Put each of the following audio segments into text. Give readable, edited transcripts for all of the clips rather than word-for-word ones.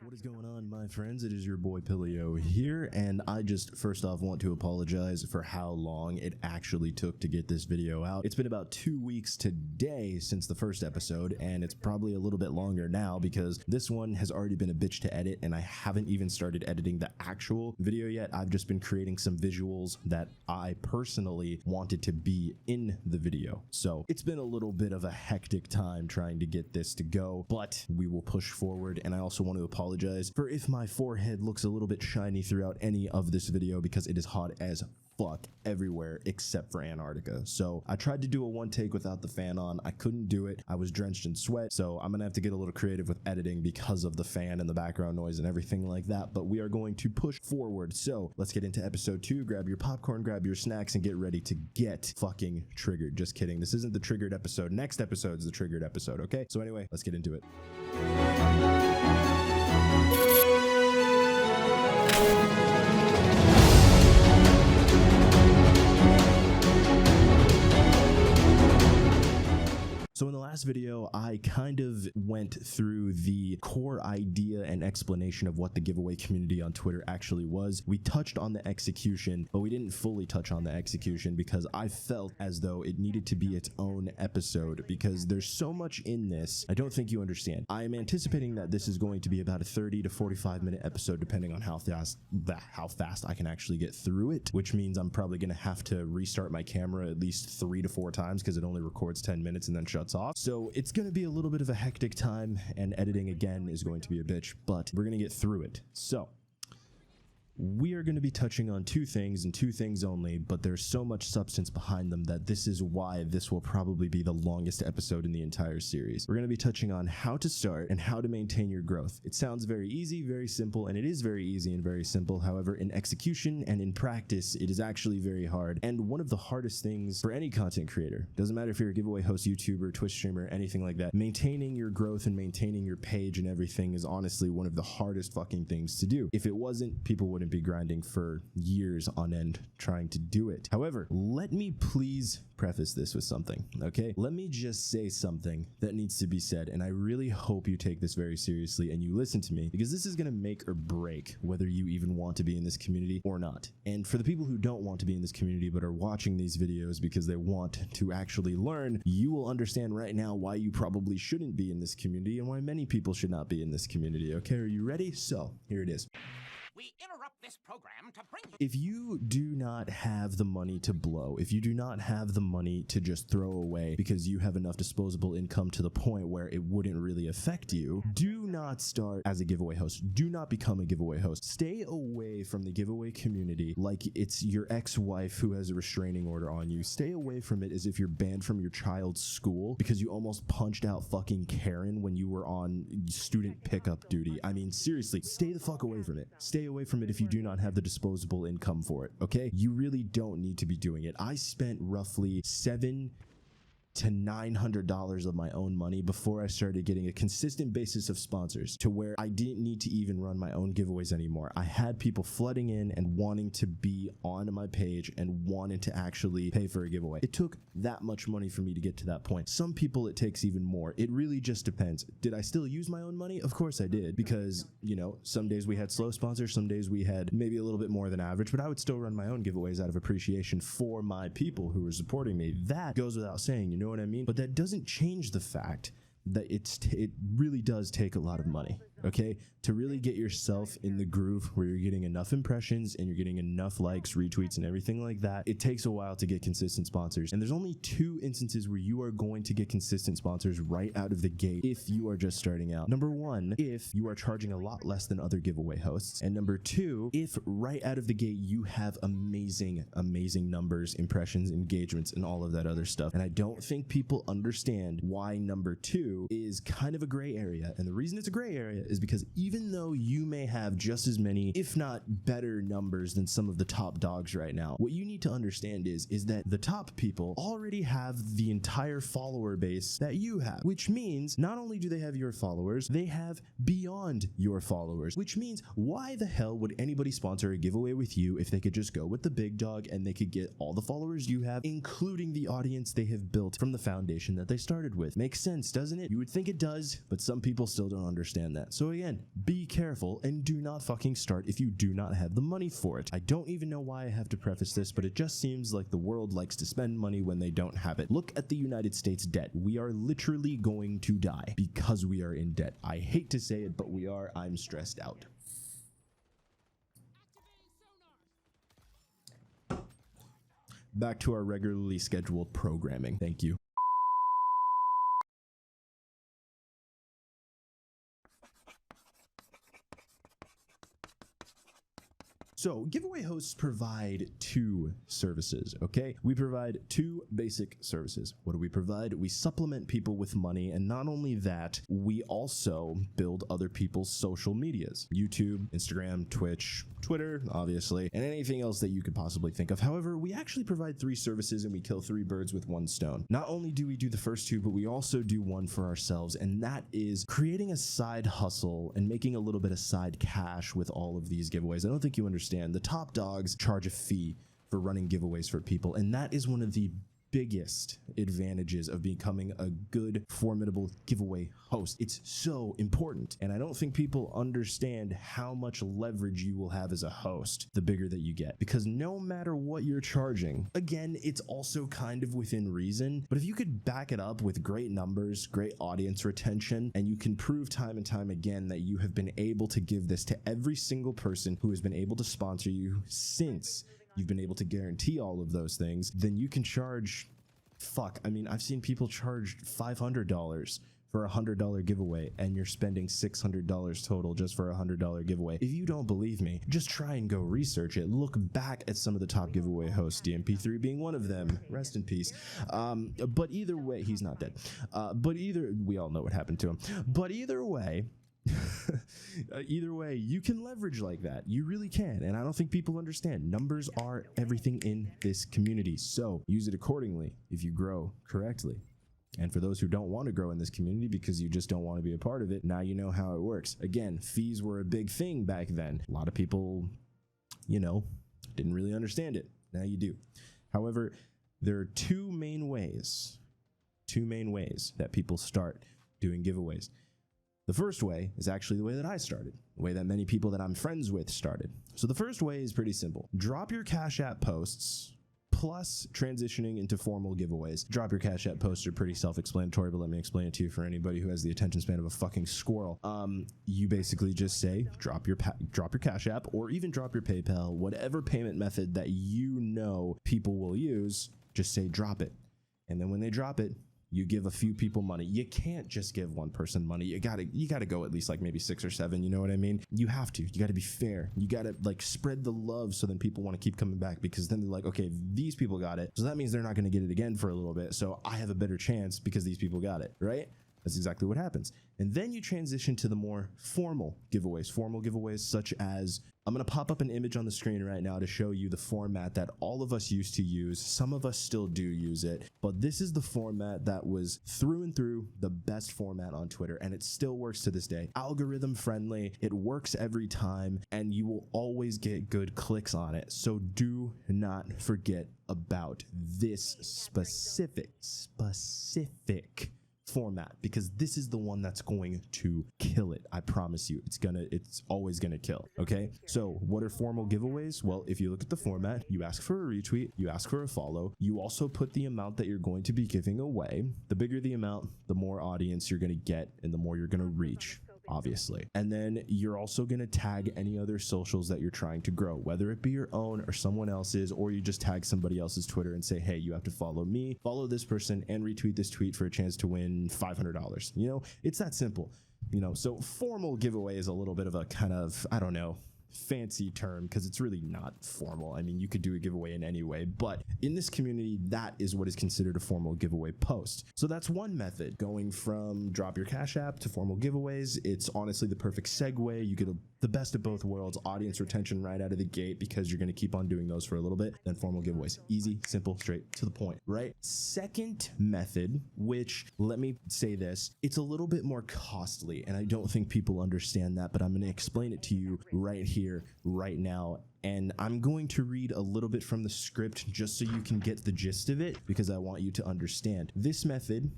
What is going on, my friends? It is your boy Pillio here, and I just first off want to apologize for how long it actually took to get this video out. It's been about 2 weeks today since the first episode, and it's probably a little bit longer now because this one has already been a bitch to edit, and I haven't even started editing the actual video yet. I've just been creating some visuals that I personally wanted to be in the video. So it's been a little bit of a hectic time trying to get this to go, but we will push forward. And I also want to apologize for if my forehead looks a little bit shiny throughout any of this video because it is hot as fuck everywhere except for Antarctica. So I tried to do a one take without the fan on. I couldn't do it. I was drenched in sweat. So I'm gonna have to get a little creative with editing because of the fan and the background noise and everything like that. But we are going to push forward. So let's get into episode 2. Grab your popcorn, grab your snacks, and get ready to get fucking triggered. Just kidding. This isn't the triggered episode. Next episode is the triggered episode. Okay. So anyway, let's get into it. So in the last video, I kind of went through the core idea and explanation of what the giveaway community on Twitter actually was. We touched on the execution, but we didn't fully touch on the execution because I felt as though it needed to be its own episode because there's so much in this. I don't think you understand. I am anticipating that this is going to be about a 30 to 45 minute episode depending on how fast I can actually get through it, which means I'm probably going to have to restart my camera at least 3 to 4 times because it only records 10 minutes and then shuts off. So it's going to be a little bit of a hectic time, and editing again is going to be a bitch, but we're going to get through it. So we are going to be touching on 2 things and 2 things only, but there's so much substance behind them that this is why this will probably be the longest episode in the entire series. We're going to be touching on how to start and how to maintain your growth. It sounds very easy, very simple, and it is very easy and very simple. However, in execution and in practice, it is actually very hard. And one of the hardest things for any content creator, doesn't matter if you're a giveaway host, YouTuber, Twitch streamer, anything like that, maintaining your growth and maintaining your page and everything is honestly one of the hardest fucking things to do. If it wasn't, people wouldn't be grinding for years on end trying to do it. However, let me please preface this with something, okay? Let me just say something that needs to be said, and I really hope you take this very seriously and you listen to me because this is going to make or break whether you even want to be in this community or not. And for the people who don't want to be in this community but are watching these videos because they want to actually learn, you will understand right now why you probably shouldn't be in this community and why many people should not be in this community, okay? Are you ready? So, here it is. We interrupt this program to bring you. If you do not have the money to blow, if you do not have the money to just throw away because you have enough disposable income to the point where it wouldn't really affect you, do not start as a giveaway host. Do not become a giveaway host. Stay away from the giveaway community like it's your ex-wife who has a restraining order on you. Stay away from it as if you're banned from your child's school because you almost punched out fucking Karen when you were on student pickup duty. I mean, seriously, stay the fuck away from it. Stay away from it if you do not have the disposable income for it, okay? You really don't need to be doing it. I spent roughly $700 to $900 of my own money before I started getting a consistent basis of sponsors to where I didn't need to even run my own giveaways anymore. I had people flooding in and wanting to be on my page and wanting to actually pay for a giveaway. It took that much money for me to get to that point. Some people it takes even more. It really just depends. Did I still use my own money? Of course I did because, you know, some days we had slow sponsors, some days we had maybe a little bit more than average, but I would still run my own giveaways out of appreciation for my people who were supporting me. That goes without saying, you know what I mean? But that doesn't change the fact that it really does take a lot of money, okay? To really get yourself in the groove where you're getting enough impressions and you're getting enough likes, retweets, and everything like that, it takes a while to get consistent sponsors. And there's only 2 instances where you are going to get consistent sponsors right out of the gate if you are just starting out. Number 1, if you are charging a lot less than other giveaway hosts. And number 2, if right out of the gate you have amazing numbers, impressions, engagements, and all of that other stuff. And I don't think people understand why number 2 is kind of a gray area. And the reason it's a gray area is because even though you may have just as many, if not better numbers than some of the top dogs right now, what you need to understand is that the top people already have the entire follower base that you have, which means not only do they have your followers, they have beyond your followers, which means why the hell would anybody sponsor a giveaway with you if they could just go with the big dog and they could get all the followers you have, including the audience they have built from the foundation that they started with? Makes sense, doesn't it? You would think it does, but some people still don't understand that. So So again, be careful and do not fucking start if you do not have the money for it. I don't even know why I have to preface this, but it just seems like the world likes to spend money when they don't have it. Look at the United States debt. We are literally going to die because we are in debt. I hate to say it, but we are. I'm stressed out. Back to our regularly scheduled programming. Thank you. So giveaway hosts provide two services, okay? We provide two basic services. What do we provide? We supplement people with money, and not only that, we also build other people's social medias. YouTube, Instagram, Twitch, Twitter, obviously, and anything else that you could possibly think of. However, we actually provide three services and we kill three birds with one stone. Not only do we do the first two, but we also do one for ourselves, and that is creating a side hustle and making a little bit of side cash with all of these giveaways. I don't think you understand. The top dogs charge a fee for running giveaways for people, and that is one of the biggest advantages of becoming a good, formidable giveaway host. It's so important, and I don't think people understand how much leverage you will have as a host the bigger that you get, because no matter what you're charging, again, it's also kind of within reason, but if you could back it up with great numbers, great audience retention, and you can prove time and time again that you have been able to give this to every single person who has been able to sponsor you since you've been able to guarantee all of those things, then you can charge, I mean, I've seen people charge $500 for a $100 giveaway, and you're spending $600 total just for a $100 giveaway. If you don't believe me, just try and go research it. Look back at some of the top giveaway hosts, DMP3 being one of them. Rest in peace. But either way, he's not dead. We all know what happened to him. But either way, you can leverage like that. You really can, and I don't think people understand. Numbers are everything in this community, so use it accordingly if you grow correctly. And for those who don't want to grow in this community because you just don't want to be a part of it, now you know how it works. Again, fees were a big thing back then. A lot of people, didn't really understand it. Now you do. However, there are two main ways that people start doing giveaways. The first way is actually the way that I started, the way that many people that I'm friends with started. So the first way is pretty simple. Drop your Cash App posts plus transitioning into formal giveaways. Drop your Cash App posts are pretty self-explanatory, but let me explain it to you for anybody who has the attention span of a fucking squirrel. You basically just say, drop your Cash App, or even drop your PayPal, whatever payment method that you know people will use, just say drop it. And then when they drop it, you give a few people money. You can't just give one person money. You gotta go at least like maybe 6 or 7. You know what I mean? You have to. You gotta be fair. You gotta like spread the love so then people want to keep coming back, because then they're like, okay, these people got it, so that means they're not gonna get it again for a little bit. So I have a better chance because these people got it, right? That's exactly what happens. And then you transition to the more formal giveaways such as, I'm going to pop up an image on the screen right now to show you the format that all of us used to use. Some of us still do use it, but this is the format that was through and through the best format on Twitter, and it still works to this day. Algorithm friendly, it works every time, and you will always get good clicks on it. So do not forget about this specific format, because this is the one that's going to kill it. I promise you, it's always gonna kill. Okay, so what are formal giveaways? Well, if you look at the format, you ask for a retweet, you ask for a follow, you also put the amount that you're going to be giving away. The bigger the amount, the more audience you're gonna get and the more you're gonna reach, obviously. And then you're also going to tag any other socials that you're trying to grow, whether it be your own or someone else's, or you just tag somebody else's Twitter and say, hey, you have to follow me, follow this person, and retweet this tweet for a chance to win $500. It's that simple. So formal giveaway is a little bit of a kind of, I don't know, fancy term, because it's really not formal. I mean, you could do a giveaway in any way, but in this community, that is what is considered a formal giveaway post. So that's one method, going from drop your Cash App to formal giveaways. It's honestly the perfect segue. You get the best of both worlds, audience retention right out of the gate, because you're going to keep on doing those for a little bit. Then formal giveaways, easy, simple, straight to the point, right? Second method, which, let me say this, it's a little bit more costly, and I don't think people understand that, but I'm going to explain it to you right here, right now. And I'm going to read a little bit from the script just so you can get the gist of it, because I want you to understand. This method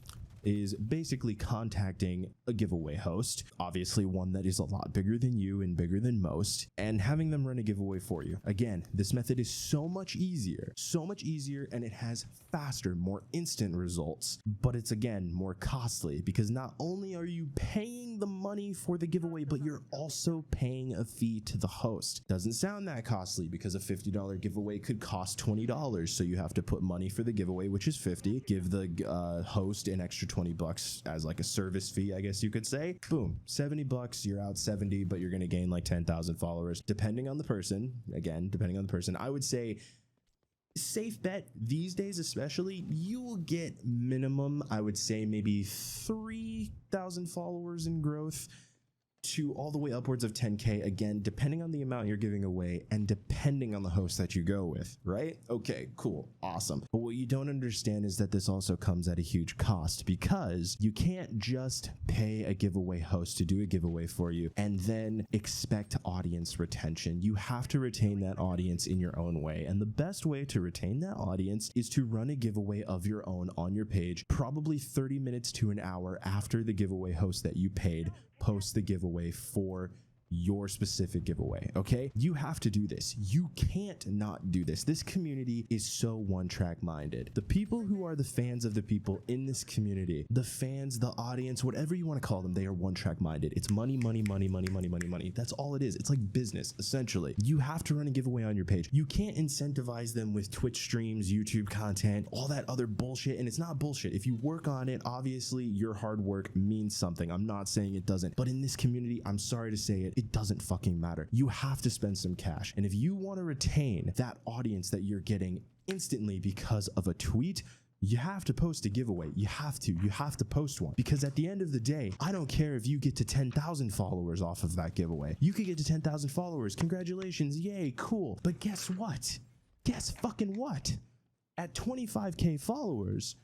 is basically contacting a giveaway host, obviously one that is a lot bigger than you and bigger than most, and having them run a giveaway for you. Again, this method is so much easier, and it has faster, more instant results, but it's again more costly because not only are you paying the money for the giveaway, but you're also paying a fee to the host. Doesn't sound that costly because a $50 giveaway could cost $20, so you have to put money for the giveaway, which is $50, give the host an extra $20 as like a service fee, I guess you could say. Boom, $70, you're out 70, but you're going to gain like 10,000 followers depending on the person. Again, depending on the person, I would say safe bet these days, especially, you will get minimum, I would say maybe 3,000 followers in growth to all the way upwards of 10K, again, depending on the amount you're giving away and depending on the host that you go with, right? Okay, cool, awesome. But what you don't understand is that this also comes at a huge cost because you can't just pay a giveaway host to do a giveaway for you and then expect audience retention. You have to retain that audience in your own way. And the best way to retain that audience is to run a giveaway of your own on your page, probably 30 minutes to an hour after the giveaway host that you paid post the giveaway for your specific giveaway. Okay, you have to do this. You can't not do this. This community is so one-track minded. The people who are the fans of the people in this community, the fans, the audience, whatever you want to call them, they are one-track minded. It's money, money, money, money, money, money, money. That's all it is. It's like business, essentially. You have to run a giveaway on your page. You can't incentivize them with Twitch streams, YouTube content, all that other bullshit. And it's not bullshit. If you work on it, obviously your hard work means something. I'm not saying it doesn't, but in this community, I'm sorry to say it doesn't fucking matter. You have to spend some cash. And if you want to retain that audience that you're getting instantly because of a tweet, you have to post a giveaway. You have to post one, because at the end of the day, I don't care if you get to 10,000 followers off of that giveaway. You could get to 10,000 followers. Congratulations. Yay. Cool. But guess what? Guess fucking what? At 25K followers,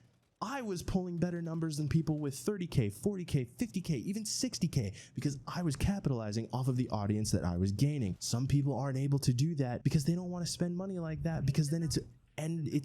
I was pulling better numbers than people with 30K, 40K, 50K, even 60K, because I was capitalizing off of the audience that I was gaining. Some people aren't able to do that because they don't want to spend money like that, because then it's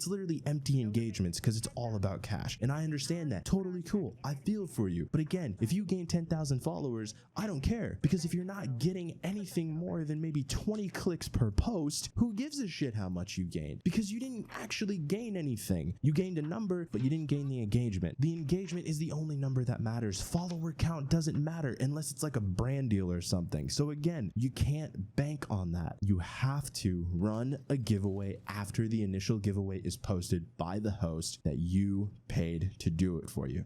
literally empty engagements because it's all about cash. And I understand that. Totally cool. I feel for you. But again, if you gain 10,000 followers, I don't care, because if you're not getting anything more than maybe 20 clicks per post, who gives a shit how much you gained? Because you didn't actually gain anything. You gained a number, but you didn't gain the engagement. The engagement is the only number that matters. Follower count doesn't matter unless it's like a brand deal or something. So again, you can't bank on that. You have to run a giveaway after the initial giveaway is posted by the host that you paid to do it for you.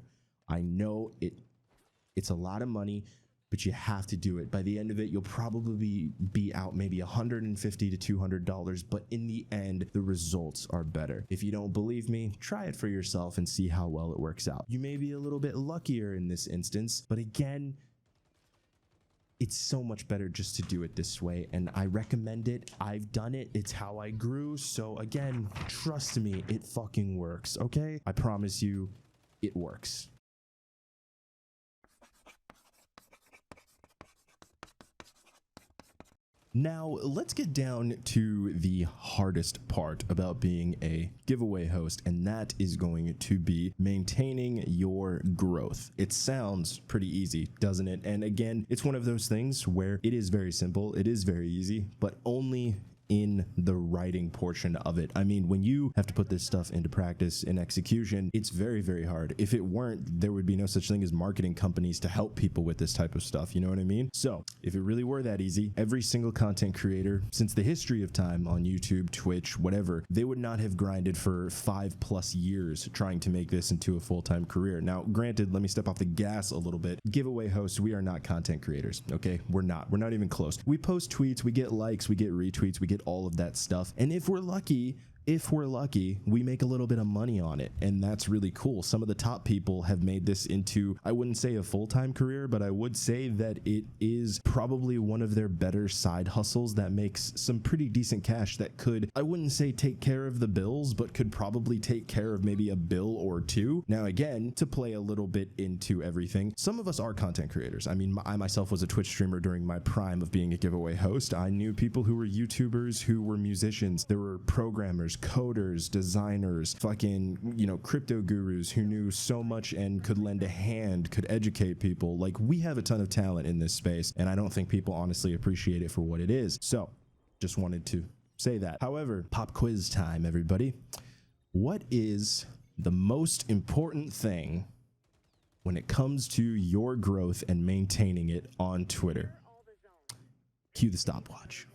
I know it's a lot of money, but you have to do it. By the end of it, you'll probably be out maybe $150 to $200, but in the end, the results are better. If you don't believe me, try it for yourself and see how well it works out. You may be a little bit luckier in this instance, but again, it's so much better just to do it this way, and I recommend it. I've done it. It's how I grew. So again, trust me, it fucking works, okay? I promise you, it works. Now, let's get down to the hardest part about being a giveaway host, and that is going to be maintaining your growth. It sounds pretty easy, doesn't it? And again, it's one of those things where it is very simple, it is very easy, but only in the writing portion of it. I mean, when you have to put this stuff into practice and execution, it's very, very hard. If it weren't, there would be no such thing as marketing companies to help people with this type of stuff. You know what I mean? So if it really were that easy, every single content creator since the history of time on YouTube, Twitch, whatever, they would not have grinded for 5+ years trying to make this into a full-time career. Now, granted, let me step off the gas a little bit. Giveaway hosts, we are not content creators. Okay, we're not even close. We post tweets, we get likes, we get retweets, we get all of that stuff, and if we're lucky, we make a little bit of money on it, and that's really cool. Some of the top people have made this into, I wouldn't say a full-time career, but I would say that it is probably one of their better side hustles that makes some pretty decent cash that could, I wouldn't say take care of the bills, but could probably take care of maybe a bill or two. Now again, to play a little bit into everything, some of us are content creators. I mean, I myself was a Twitch streamer during my prime of being a giveaway host. I knew people who were YouTubers, who were musicians, there were programmers, coders, designers, fucking, you know, crypto gurus who knew so much and could lend a hand, could educate people. Like, we have a ton of talent in this space, and I don't think people honestly appreciate it for what it is. So just wanted to say that. However, pop quiz time, everybody. What is the most important thing when it comes to your growth and maintaining it on Twitter? Cue the stopwatch.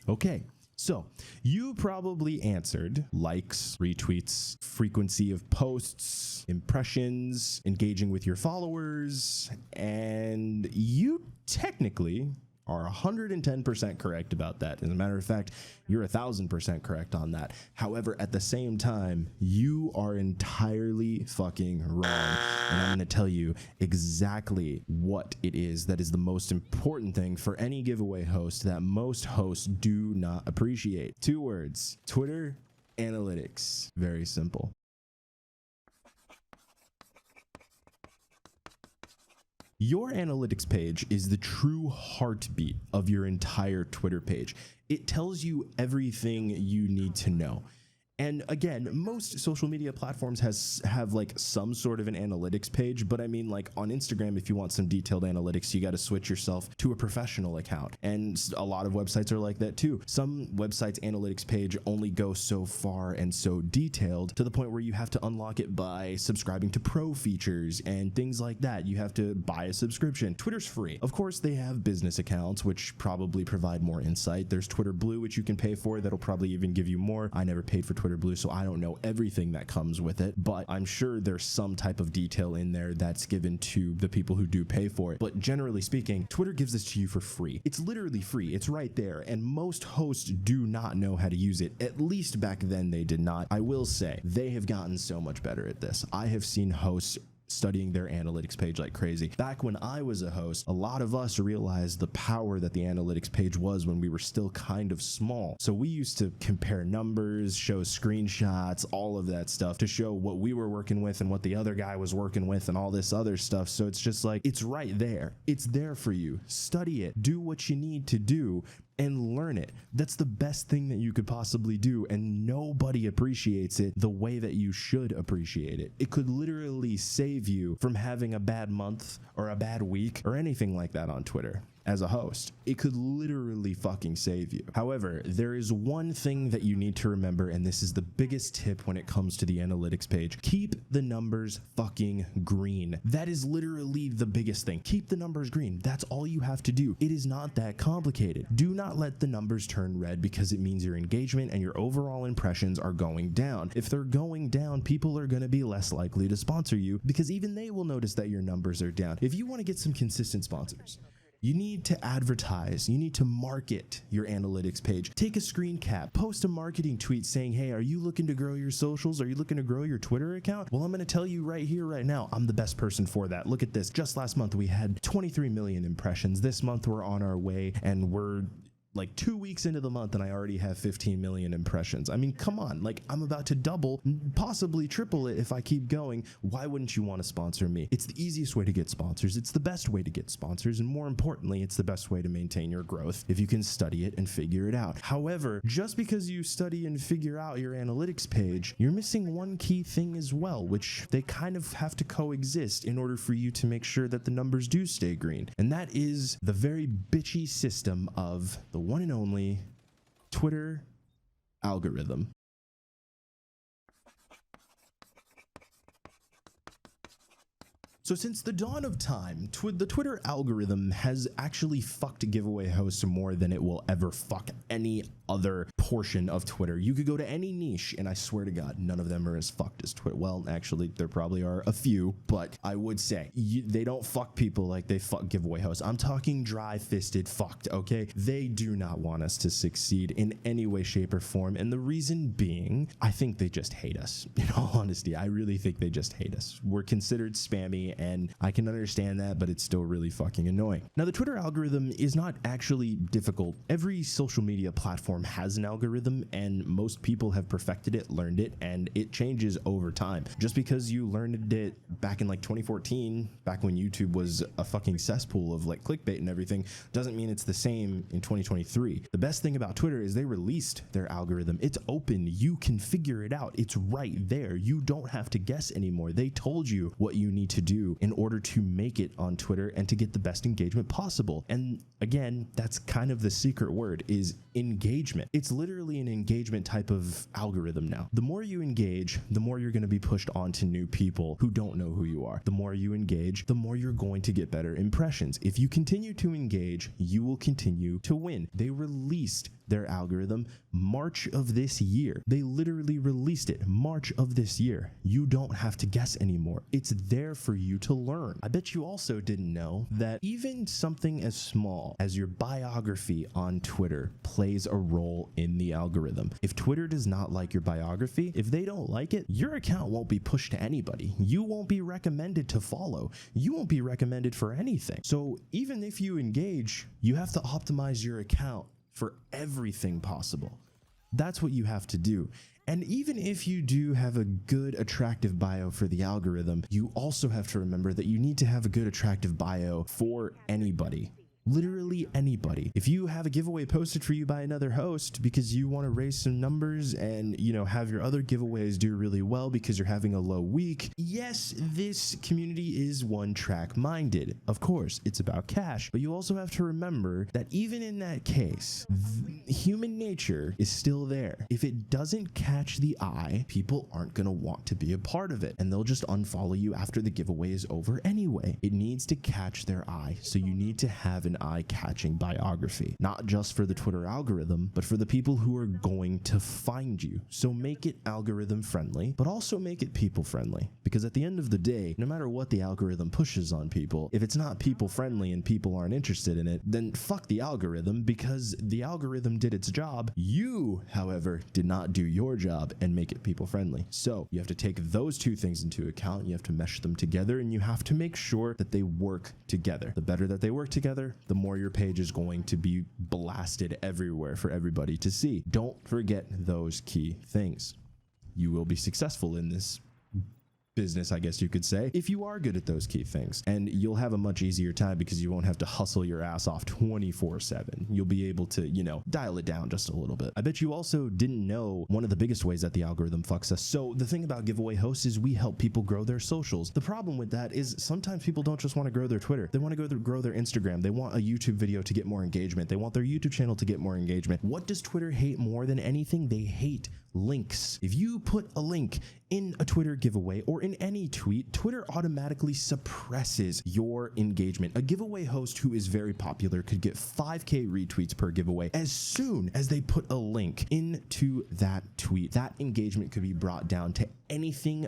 Okay, so you probably answered likes, retweets, frequency of posts, impressions, engaging with your followers, and you technically are 110% correct about that. As a matter of fact, you're 1,000% correct on that. However, at the same time, you are entirely fucking wrong. And I'm going to tell you exactly what it is that is the most important thing for any giveaway host that most hosts do not appreciate. 2 words: Twitter analytics. Very simple. Your analytics page is the true heartbeat of your entire Twitter page. It tells you everything you need to know. And again, most social media platforms have like some sort of an analytics page, but I mean, like on Instagram, if you want some detailed analytics, you got to switch yourself to a professional account. And a lot of websites are like that too. Some websites' analytics page only goes so far and so detailed to the point where you have to unlock it by subscribing to pro features and things like that. You have to buy a subscription. Twitter's free. Of course, they have business accounts, which probably provide more insight. There's Twitter Blue, which you can pay for. That'll probably even give you more. I never paid for Twitter Blue, so I don't know everything that comes with it, but I'm sure there's some type of detail in there that's given to the people who do pay for it. But generally speaking, Twitter gives this to you for free. It's literally free. It's right there, and most hosts do not know how to use it. At least back then they did not. I will say they have gotten so much better at this. I have seen hosts studying their analytics page like crazy. Back when I was a host, a lot of us realized the power that the analytics page was when we were still kind of small. So we used to compare numbers, show screenshots, all of that stuff to show what we were working with and what the other guy was working with and all this other stuff. So it's just like, it's right there. It's there for you. Study it. Do what you need to do and learn it. That's the best thing that you could possibly do, and nobody appreciates it the way that you should appreciate it. It could literally save you from having a bad month or a bad week or anything like that on Twitter. As a host, it could literally fucking save you. However, there is one thing that you need to remember, and this is the biggest tip when it comes to the analytics page. Keep the numbers fucking green. That is literally the biggest thing. Keep the numbers green. That's all you have to do. It is not that complicated. Do not let the numbers turn red, because it means your engagement and your overall impressions are going down. If they're going down, people are going to be less likely to sponsor you, because even they will notice that your numbers are down. If you want to get some consistent sponsors, you need to advertise. You need to market your analytics page. Take a screen cap, post a marketing tweet saying, hey, are you looking to grow your socials? Are you looking to grow your Twitter account? Well, I'm going to tell you right here, right now, I'm the best person for that. Look at this. Just last month, we had 23 million impressions. This month, we're on our way, and we're like 2 weeks into the month and I already have 15 million impressions. I mean, come on, like I'm about to double, possibly triple it if I keep going. Why wouldn't you want to sponsor me? It's the easiest way to get sponsors. It's the best way to get sponsors. And more importantly, it's the best way to maintain your growth if you can study it and figure it out. However, just because you study and figure out your analytics page, you're missing one key thing as well, which they kind of have to coexist in order for you to make sure that the numbers do stay green. And that is the very bitchy system of the one and only Twitter algorithm. So since the dawn of time, the Twitter algorithm has actually fucked giveaway hosts more than it will ever fuck any other portion of Twitter. You could go to any niche, and I swear to God, none of them are as fucked as Twitter. Well, actually, there probably are a few, but I would say they don't fuck people like they fuck giveaway hosts. I'm talking dry-fisted fucked, okay? They do not want us to succeed in any way, shape, or form, and the reason being, I think they just hate us. In all honesty, I really think they just hate us. We're considered spammy, and I can understand that, but it's still really fucking annoying. Now, the Twitter algorithm is not actually difficult. Every social media platform platform has an algorithm, and most people have perfected it, learned it, and it changes over time. Just because you learned it back in like 2014, back when YouTube was a fucking cesspool of like clickbait and everything, doesn't mean it's the same in 2023. The best thing about Twitter is they released their algorithm. It's open. You can figure it out. It's right there. You don't have to guess anymore. They told you what you need to do in order to make it on Twitter and to get the best engagement possible. And again, that's kind of the secret word, is engagement. It's literally an engagement type of algorithm now. The more you engage, the more you're going to be pushed on to new people who don't know who you are. The more you engage, the more you're going to get better impressions. If you continue to engage, you will continue to win. They released their algorithm March of this year. They literally released it March of this year. You don't have to guess anymore. It's there for you to learn. I bet you also didn't know that even something as small as your biography on Twitter plays a role in the algorithm. If Twitter does not like your biography, if they don't like it, your account won't be pushed to anybody. You won't be recommended to follow. You won't be recommended for anything. So even if you engage, you have to optimize your account for everything possible. That's what you have to do. And even if you do have a good, attractive bio for the algorithm, you also have to remember that you need to have a good, attractive bio for anybody. Literally anybody. If you have a giveaway posted for you by another host because you want to raise some numbers and, you know, have your other giveaways do really well because you're having a low week, yes, this community is one track minded. Of course, it's about cash, but you also have to remember that even in that case, human nature is still there. If it doesn't catch the eye, people aren't going to want to be a part of it, and they'll just unfollow you after the giveaway is over anyway. It needs to catch their eye, so you need to have an eye-catching biography, not just for the Twitter algorithm, but for the people who are going to find you. So make it algorithm friendly, but also make it people friendly, because at the end of the day, no matter what the algorithm pushes on people, if it's not people friendly and people aren't interested in it, then fuck the algorithm, because the algorithm did its job. You, however, did not do your job and make it people friendly. So you have to take those two things into account. You have to mesh them together, and you have to make sure that they work together. The better that they work together, the more your page is going to be blasted everywhere for everybody to see. Don't forget those key things. You will be successful in this business, I guess you could say, if you are good at those key things, and you'll have a much easier time because you won't have to hustle your ass off 24/7. You'll be able to, you know, dial it down just a little bit. I bet you also didn't know one of the biggest ways that the algorithm fucks us. So the thing about giveaway hosts is we help people grow their socials. The problem with that is sometimes people don't just want to grow their Twitter. They want to grow their Instagram. They want a YouTube video to get more engagement. They want their YouTube channel to get more engagement. What does Twitter hate more than anything? They hate links. If you put a link in a Twitter giveaway or in any tweet, Twitter automatically suppresses your engagement. A giveaway host who is very popular could get 5K retweets per giveaway. As soon as they put a link into that tweet, that engagement could be brought down to anything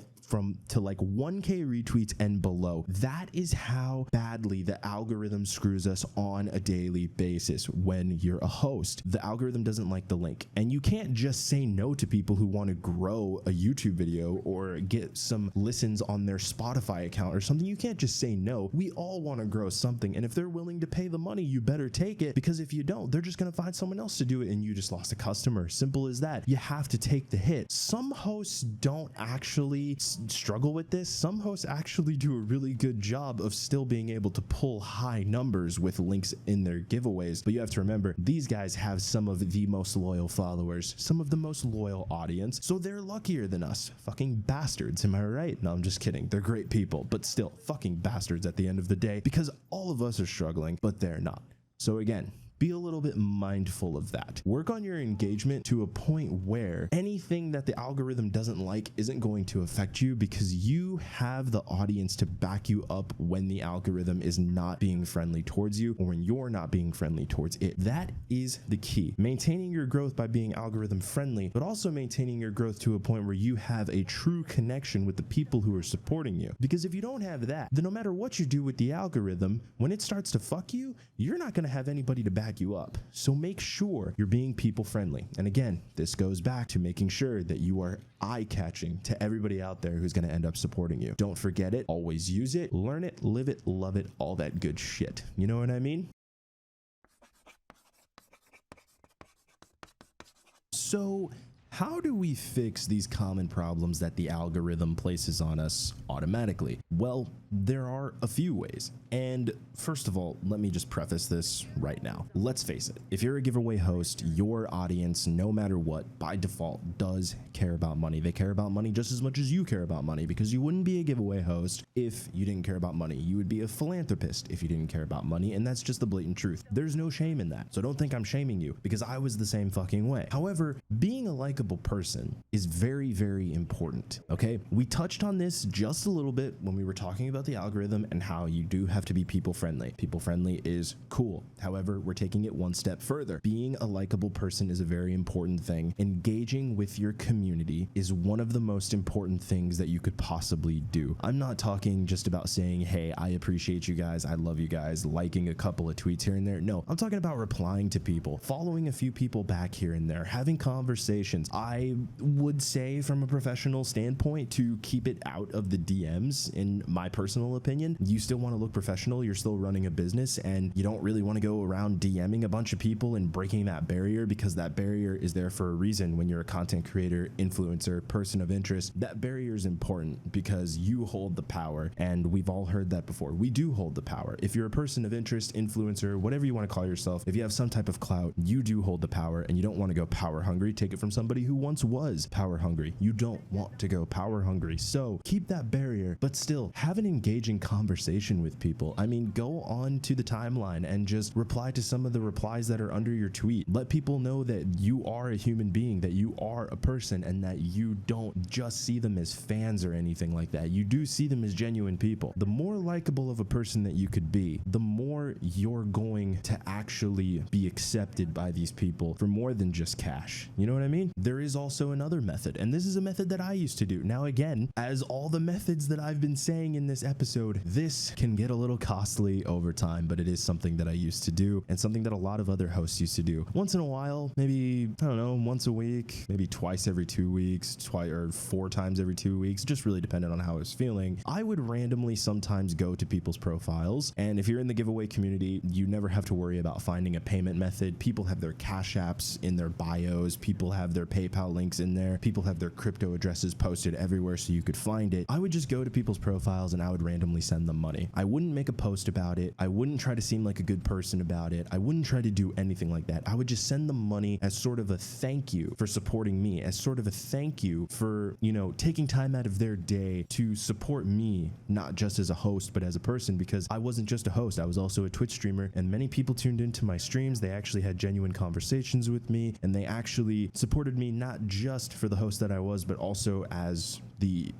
to like 1K retweets and below. That is how badly the algorithm screws us on a daily basis when you're a host. The algorithm doesn't like the link, and you can't just say no to people who want to grow a YouTube video or get some listens on their Spotify account or something. You can't just say no. We all want to grow something, and if they're willing to pay the money, you better take it, because if you don't, they're just going to find someone else to do it, and you just lost a customer. Simple as that. You have to take the hit. Some hosts don't actually struggle with this. Some hosts actually do a really good job of still being able to pull high numbers with links in their giveaways, but you have to remember, these guys have some of the most loyal followers, some of the most loyal audience, so they're luckier than us. Fucking bastards, am I right? No, I'm just kidding. They're great people, but still fucking bastards at the end of the day, because all of us are struggling, but they're not. So again, be a little bit mindful of that. Work on your engagement to a point where anything that the algorithm doesn't like isn't going to affect you, because you have the audience to back you up when the algorithm is not being friendly towards you, or when you're not being friendly towards it. That is the key. Maintaining your growth by being algorithm friendly, but also maintaining your growth to a point where you have a true connection with the people who are supporting you. Because if you don't have that, then no matter what you do with the algorithm, when it starts to fuck you, you're not going to have anybody to back you up. So make sure you're being people friendly. And again, this goes back to making sure that you are eye-catching to everybody out there who's going to end up supporting you. Don't forget it. Always use it. Learn it, live it, love it, all that good shit. You know what I mean? So how do we fix these common problems that the algorithm places on us automatically? Well, there are a few ways. And first of all, let me just preface this right now. Let's face it, if you're a giveaway host, your audience, no matter what, by default, does care about money. They care about money just as much as you care about money, because you wouldn't be a giveaway host if you didn't care about money. You would be a philanthropist if you didn't care about money, and that's just the blatant truth. There's no shame in that. So don't think I'm shaming you, because I was the same fucking way. However, being a likable person is very, very important, okay? We touched on this just a little bit when we were talking about the algorithm and how you do have to be people friendly. People friendly is cool. However, we're taking it one step further. Being a likable person is a very important thing. Engaging with your community is one of the most important things that you could possibly do. I'm not talking just about saying, hey, I appreciate you guys, I love you guys, liking a couple of tweets here and there. No, I'm talking about replying to people, following a few people back here and there, having conversations. I would say from a professional standpoint to keep it out of the DMs, in my personal opinion. You still want to look professional, you're still running a business, and you don't really want to go around DMing a bunch of people and breaking that barrier, because that barrier is there for a reason. When you're a content creator, influencer, person of interest, that barrier is important because you hold the power, and we've all heard that before. We do hold the power. If you're a person of interest, influencer, whatever you want to call yourself, if you have some type of clout, you do hold the power, and you don't want to go power hungry. Take it from somebody who once was power hungry. You don't want to go power hungry. So keep that barrier, but still have an engaging conversation with people. I mean, go on to the timeline and just reply to some of the replies that are under your tweet. Let people know that you are a human being, that you are a person, and that you don't just see them as fans or anything like that. You do see them as genuine people. The more likable of a person that you could be, the more you're going to actually be accepted by these people for more than just cash. You know what I mean? There is also another method, and this is a method that I used to do. Now again, as all the methods that I've been saying in this episode, this can get a little costly over time, but it is something that I used to do, and something that a lot of other hosts used to do. Once in a while, maybe, I don't know, once a week, maybe twice every 2 weeks, or 4 times every 2 weeks, just really depended on how I was feeling. I would randomly sometimes go to people's profiles, and if you're in the giveaway community, you never have to worry about finding a payment method. People have their Cash Apps in their bios, people have their PayPal links in there, people have their crypto addresses posted everywhere so you could find it. I would just go to people's profiles and I would randomly send them money. I wouldn't make a post about it. I wouldn't try to seem like a good person about it. I wouldn't try to do anything like that. I would just send them money as sort of a thank you for supporting me, as sort of a thank you for, you know, taking time out of their day to support me, not just as a host, but as a person, because I wasn't just a host. I was also a Twitch streamer, and many people tuned into my streams. They actually had genuine conversations with me, and they actually supported me not just for the host that I was, but also as the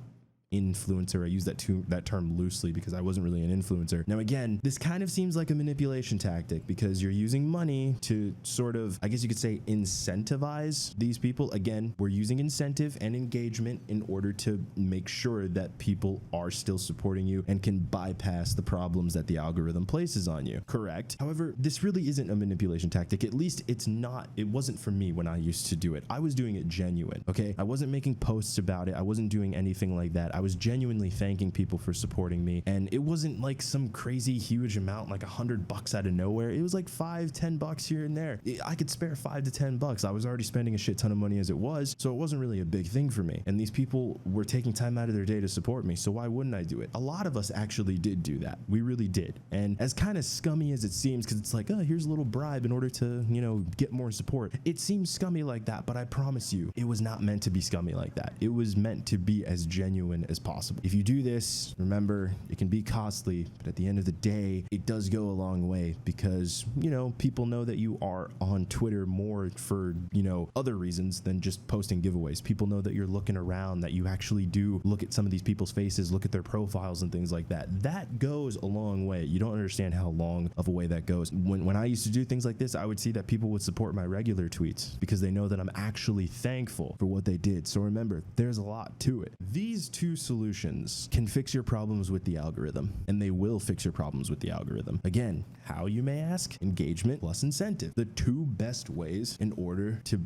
influencer. I use that term loosely because I wasn't really an influencer. Now again, this kind of seems like a manipulation tactic because you're using money to sort of, I guess you could say, incentivize these people. Again, we're using incentive and engagement in order to make sure that people are still supporting you and can bypass the problems that the algorithm places on you. Correct. However, this really isn't a manipulation tactic. At least it wasn't for me when I used to do it. I was doing it genuine. Okay. I wasn't making posts about it. I wasn't doing anything like that. I was genuinely thanking people for supporting me, and it wasn't like some crazy huge amount, like $100 out of nowhere. It was like $5-10 here and there. I could spare $5 to $10. I was already spending a shit ton of money as it was, so it wasn't really a big thing for me. And these people were taking time out of their day to support me, so why wouldn't I do it? A lot of us actually did do that. We really did. And as kind of scummy as it seems, because it's like, oh, here's a little bribe in order to, you know, get more support. It seems scummy like that, but I promise you, it was not meant to be scummy like that. It was meant to be as genuine as possible. If you do this, remember, it can be costly, but at the end of the day, it does go a long way because, you know, people know that you are on Twitter more for, you know, other reasons than just posting giveaways. People know that you're looking around, that you actually do look at some of these people's faces, look at their profiles and things like that. That goes a long way. You don't understand how long of a way that goes. When I used to do things like this, I would see that people would support my regular tweets because they know that I'm actually thankful for what they did. So remember, there's a lot to it. These two solutions can fix your problems with the algorithm, and they will fix your problems with the algorithm. Again, how, you may ask? Engagement plus incentive. The two best ways in order to,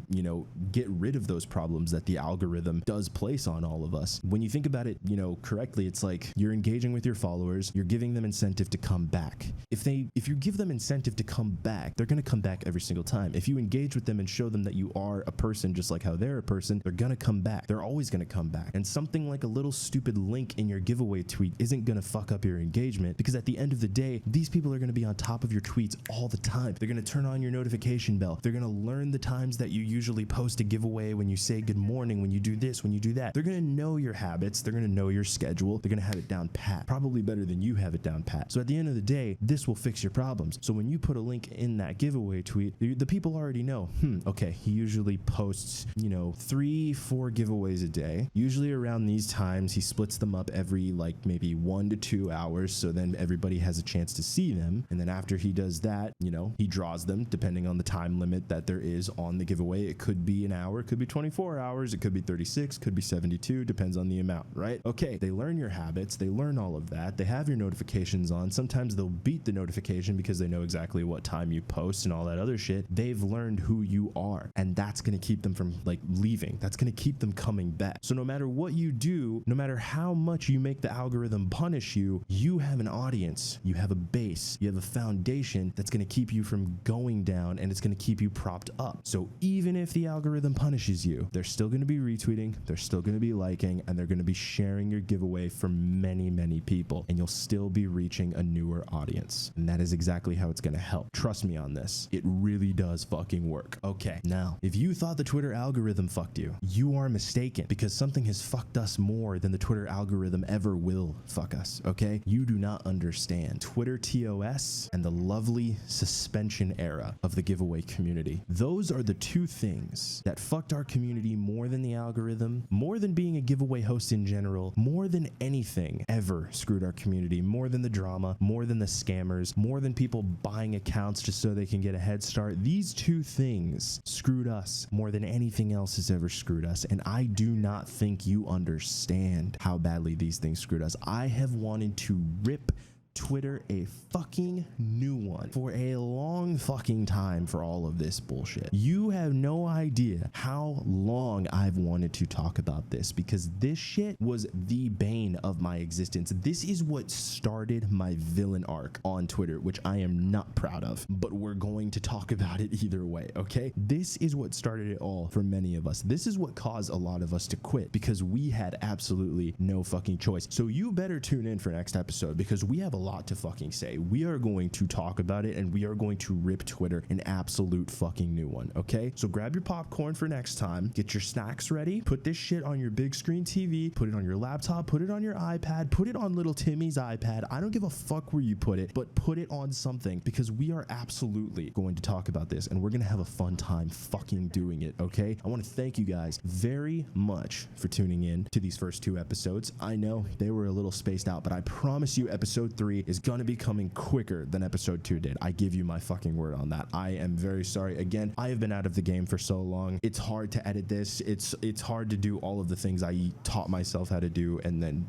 get rid of those problems that the algorithm does place on all of us. When you think about it, correctly, it's like you're engaging with your followers, you're giving them incentive to come back. If you give them incentive to come back, they're going to come back every single time. If you engage with them and show them that you are a person just like how they're a person, they're going to come back. They're always going to come back. And something like a little stupid link in your giveaway tweet isn't going to fuck up your engagement, because at the end of the day, these people are going to be on top of your tweets all the time. They're going to turn on your notification bell. They're going to learn the times that you usually post a giveaway, when you say good morning, when you do this, when you do that. They're going to know your habits. They're going to know your schedule. They're going to have it down pat, probably better than you have it down pat. So at the end of the day, this will fix your problems. So when you put a link in that giveaway tweet, the people already know, okay, he usually posts, 3-4 giveaways a day. Usually around these times, he splits them up every maybe 1 to 2 hours. So then everybody has a chance to see them. And then after he does that, he draws them depending on the time limit that there is on the giveaway. It could be an hour, it could be 24 hours, it could be 36, could be 72, depends on the amount, right? Okay, they learn your habits, they learn all of that, they have your notifications on. Sometimes they'll beat the notification because they know exactly what time you post and all that other shit. They've learned who you are, and that's going to keep them from leaving. That's going to keep them coming back. So no matter what you do, no matter how much you make the algorithm punish you, you have an audience, you have a base, you have a foundation that's going to keep you from going down, and it's going to keep you propped up. So even if the algorithm punishes you, they're still going to be retweeting, they're still going to be liking, and they're going to be sharing your giveaway for many, many people, and you'll still be reaching a newer audience. And that is exactly how it's going to help. Trust me on this. It really does fucking work. Okay, now, if you thought the Twitter algorithm fucked you, you are mistaken, because something has fucked us more than the Twitter algorithm ever will fuck us, okay? You do not understand. Twitter TOS and the lovely suspension era of the giveaway community. Those are the two things that fucked our community more than the algorithm, more than being a giveaway host in general, more than anything ever screwed our community, more than the drama, more than the scammers, more than people buying accounts just so they can get a head start. These two things screwed us more than anything else has ever screwed us. And I do not think you understand how badly these things screwed us. I have wanted to rip Twitter a fucking new one for a long fucking time for all of this bullshit. You have no idea how long I've wanted to talk about this, because this shit was the bane of my existence. This is what started my villain arc on Twitter, which I am not proud of, but we're going to talk about it either way, okay? This is what started it all for many of us. This is what caused a lot of us to quit, because we had absolutely no fucking choice. So you better tune in for next episode, because we have a lot to fucking say. We are going to talk about it, and we are going to rip Twitter an absolute fucking new one, okay? So grab your popcorn for next time, get your snacks ready, put this shit on your big screen TV, put it on your laptop, put it on your iPad, put it on little Timmy's iPad. I don't give a fuck where you put it, but put it on something, because we are absolutely going to talk about this, and we're gonna have a fun time fucking doing it, okay? I want to thank you guys very much for tuning in to these first 2 episodes. I know they were a little spaced out, but I promise you episode 3 is gonna be coming quicker than episode 2 did. I give you my fucking word on that. I am very sorry. Again, I have been out of the game for so long. It's hard to edit this. It's hard to do all of the things I taught myself how to do, and then,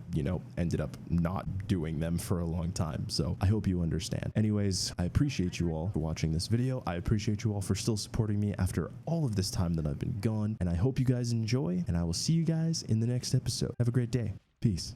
ended up not doing them for a long time. So I hope you understand. Anyways, I appreciate you all for watching this video. I appreciate you all for still supporting me after all of this time that I've been gone, and I hope you guys enjoy, and I will see you guys in the next episode. Have a great day. Peace.